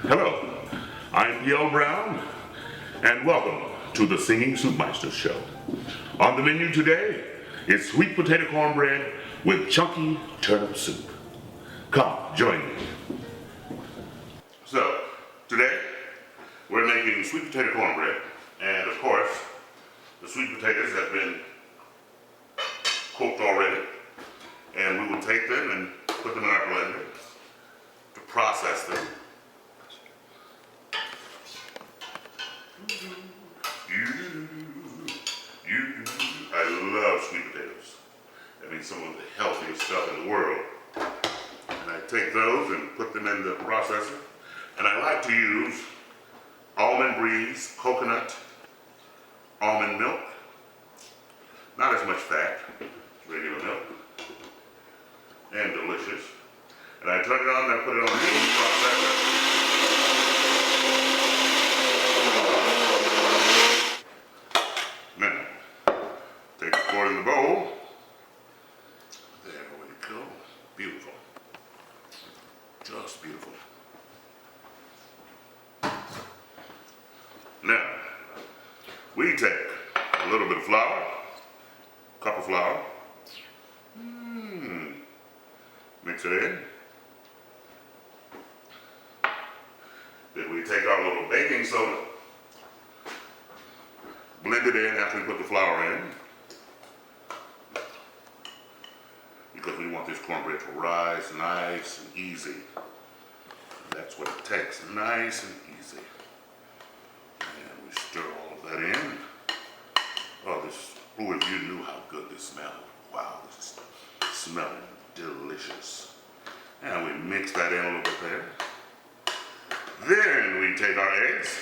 Hello, I'm P.L. Brown, and welcome to the Singing Soupmeister show. On the menu today is sweet potato cornbread with chunky turnip soup. Come, join me. So, today we're making sweet potato cornbread, and of course, the sweet potatoes have been cooked already, and we will take them and put them in our blender to process them. I love sweet potatoes. I mean, some of the healthiest stuff in the world. And I take those and put them in the processor. And I like to use almond breeze, coconut, almond milk. Not as much fat, regular milk. And delicious. And I turn it on and I put it on the processor. Now, take it, pour it in the bowl. There we go. Beautiful. Just beautiful. Now, we take a little bit of flour, cup of flour, mix it in. Then we take our little baking soda, blend it in after we put the flour in, because we want this cornbread to rise nice and easy. That's what it takes, nice and easy. And we stir all of that in. Oh, if you knew how good this smelled. Wow, this is smelling delicious. And we mix that in a little bit there. Then we take our eggs,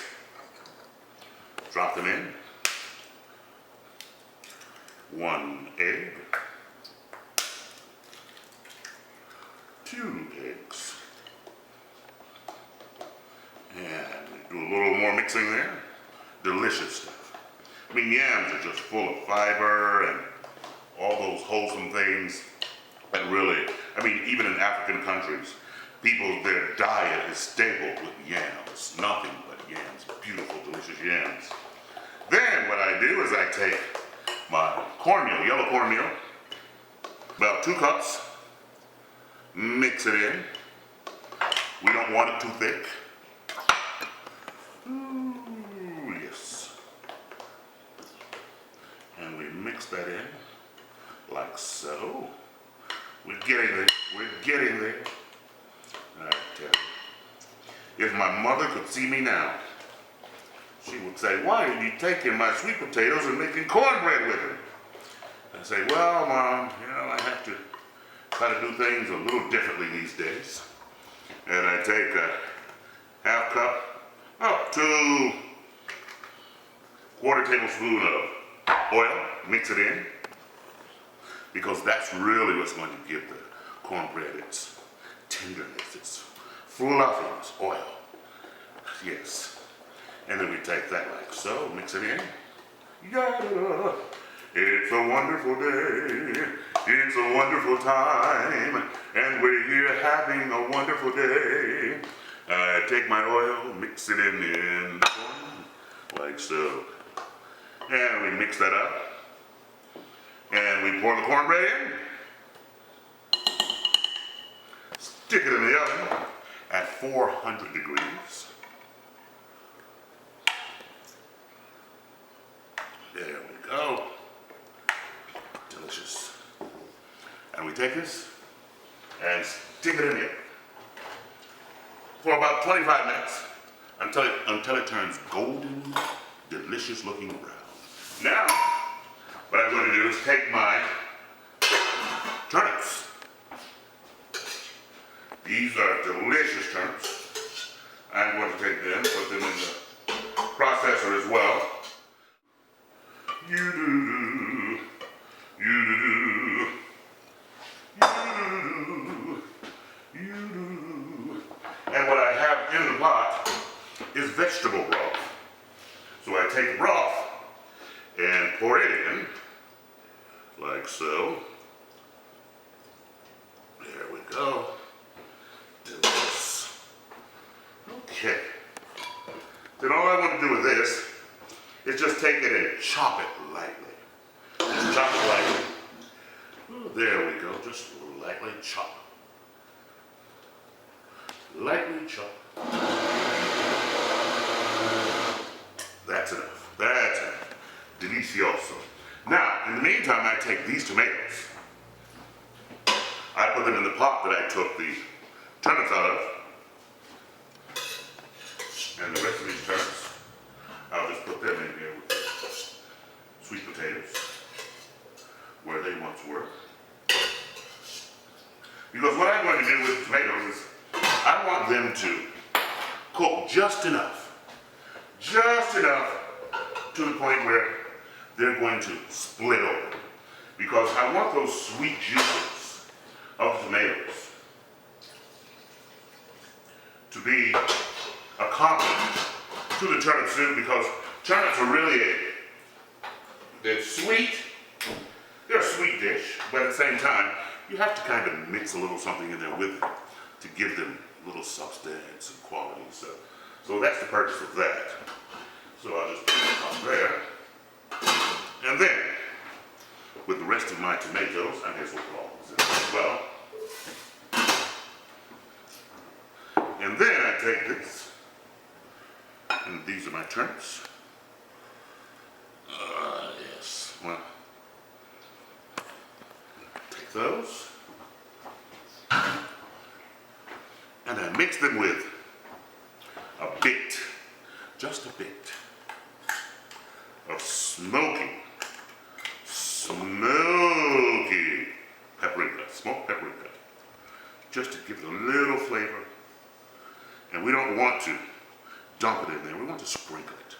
drop them in. 1 egg, 2 eggs, and we do a little more mixing there. Delicious stuff. I mean, yams are just full of fiber and all those wholesome things that really, I mean, even in African countries, their diet is stapled with yams. Nothing but yams. Beautiful, delicious yams. Then what I do is I take my cornmeal, yellow cornmeal, about 2 cups, mix it in. We don't want it too thick. Ooh, yes. And we mix that in like so. We're getting there. We're getting there. I tell you, if my mother could see me now, she would say, "Why are you taking my sweet potatoes and making cornbread with them?" I say, "Well, Mom, I have to try to do things a little differently these days." And I take a half cup, up to 1/4 tablespoon of oil, mix it in, because that's really what's going to give the cornbread its tenderness, its fluffiness, oil. Yes. And then we take that like so, mix it in. Yeah, it's a wonderful day, it's a wonderful time, and we're here having a wonderful day. I take my oil, mix it in the corn, like so. And we mix that up. And we pour the cornbread in. Stick it in the oven at 400 degrees. There we go. Delicious. And we take this and stick it in here for about 25 minutes until it turns golden, delicious looking brown. Now, what I'm going to do is take my turnips. These are delicious turnips. I'm going to take them, put them in the processor as well. You-do-do, you-do-do, you-do-do, you-do-do. And what I have in the pot is vegetable broth. So I take broth and pour it in, like so. There we go. Delicious. Okay. is just take it and chop it lightly. Just chop it lightly. Ooh, there we go, just lightly chop. Lightly chop. That's enough. That's enough. Delicioso. Now, in the meantime, I take these tomatoes. I put them in the pot that I took the turnips out of. And the rest of these turnips, I'll just put them in here with the sweet potatoes, where they once were. Because what I'm going to do with the tomatoes is, I want them to cook just enough to the point where they're going to split open. Because I want those sweet juices of the tomatoes to be a complement to the turnip soup, because turnips are really they're sweet. They're a sweet dish, but at the same time, you have to kind of mix a little something in there with it to give them a little substance and quality. So that's the purpose of that. So I'll just put it on there. And then, with the rest of my tomatoes, I guess we'll put all those in there as well. And then I take this, and these are my turnips. Yes, well, take those, and I mix them with a bit, just a bit, of smoky paprika, smoked paprika, just to give it a little flavor. And we don't want to dump it in there, we want to sprinkle it.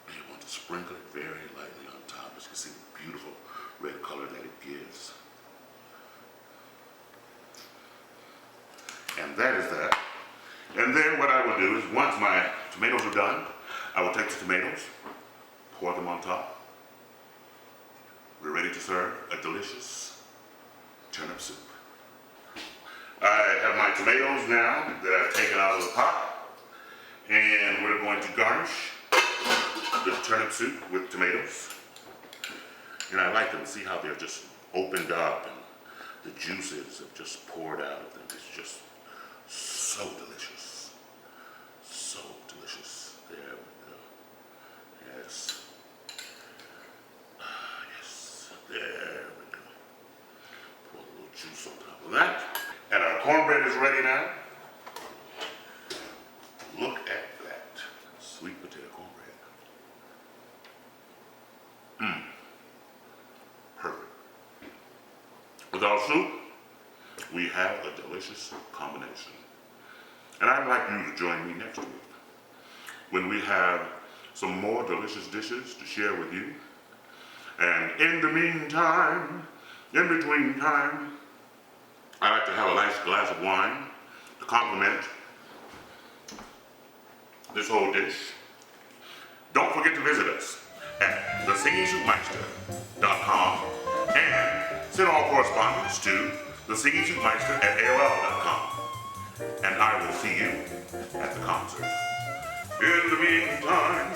We want to sprinkle it very lightly on top, as you can see the beautiful red color that it gives. And that is that. And then what I will do is, once my tomatoes are done, I will take the tomatoes, pour them on top. We're ready to serve a delicious turnip soup. I have my tomatoes now that I've taken out of the pot, and we're going to garnish the turnip soup with tomatoes. And I like them. See how they're just opened up and the juices have just poured out of them. It's just so delicious. So delicious. There we go. Yes. Yes. There we go. Pour a little juice on top of that. And our cornbread is ready now. Look at that. Sweet potato cornbread. Perfect. With our soup, we have a delicious combination. And I'd like you to join me next week when we have some more delicious dishes to share with you. And in the meantime, in between time, I like to have a nice glass of wine to complement this whole dish. Don't forget to visit us at thesingysoupmeister.com and send all correspondence to thesingysoupmeister@AOL.com. And I will see you at the concert. In the meantime,